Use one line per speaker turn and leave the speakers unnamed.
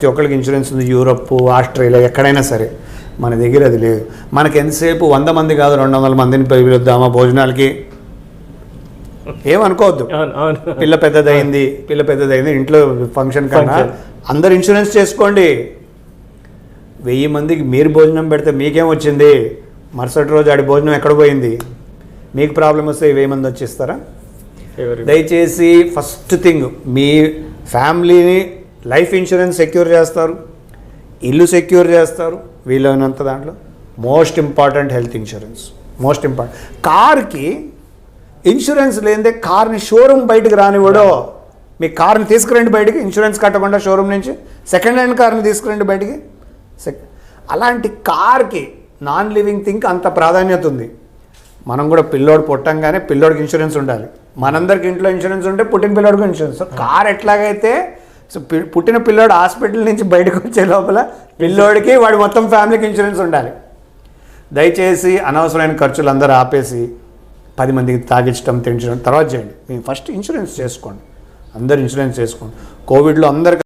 ప్రతి ఒక్కరికి ఇన్సూరెన్స్ ఉంది. యూరప్, ఆస్ట్రేలియా, ఎక్కడైనా సరే. మన దగ్గర అది లేదు. మనకి ఎంతసేపు 100 మంది కాదు 200 మందిని పిలుద్దామా భోజనాలకి, ఏమనుకోవద్దు. పిల్ల పెద్దదైంది ఇంట్లో ఫంక్షన్ కన్నా అందరు ఇన్సూరెన్స్ చేసుకోండి. 1000 మందికి మీరు భోజనం పెడితే మీకేం వచ్చింది? మరుసటి రోజు ఆడి భోజనం ఎక్కడ పోయింది? మీకు ప్రాబ్లం వస్తే 1000 మంది వచ్చిస్తారా? దయచేసి ఫస్ట్ థింగ్, మీ ఫ్యామిలీని లైఫ్ ఇన్సూరెన్స్ సెక్యూర్ చేస్తారు, ఇల్లు సెక్యూర్ చేస్తారు వీలైనంత దాంట్లో. Most important health insurance, most important. కార్కి ఇన్సూరెన్స్ లేదే కార్ని షోరూమ్ బయటకు రానివ్వడో. మీ కార్ని తీసుకురండి బయటికి, ఇన్సూరెన్స్ కట్టకుండా షోరూమ్ నుంచి సెకండ్ హ్యాండ్ కార్ని తీసుకురండి బయటికి. అలాంటి కార్కి నాన్ లివింగ్ థింగ్ అంత ప్రాధాన్యత ఉంది. మనం కూడా పిల్లోడు పుట్టంగానే పిల్లోడికి ఇన్సూరెన్స్ ఉండాలి. మనందరికి ఇంట్లో ఇన్సూరెన్స్ ఉంటే పుట్టిన పిల్లోడికి ఇన్సూరెన్స్. సో కార్ ఎట్లాగైతే పుట్టిన పిల్లోడు హాస్పిటల్ నుంచి బయటకు వచ్చే లోపల పిల్లోడికి వాడి మొత్తం ఫ్యామిలీకి ఇన్సూరెన్స్ ఉండాలి. దయచేసి అనవసరమైన ఖర్చులు అందరూ ఆపేసి 10 మందికి తాగించడం తించడం తర్వాత చేయండి. మీరు ఫస్ట్ ఇన్సూరెన్స్ చేసుకోండి. అందరు ఇన్సూరెన్స్ చేసుకోండి. కోవిడ్లో అందరికీ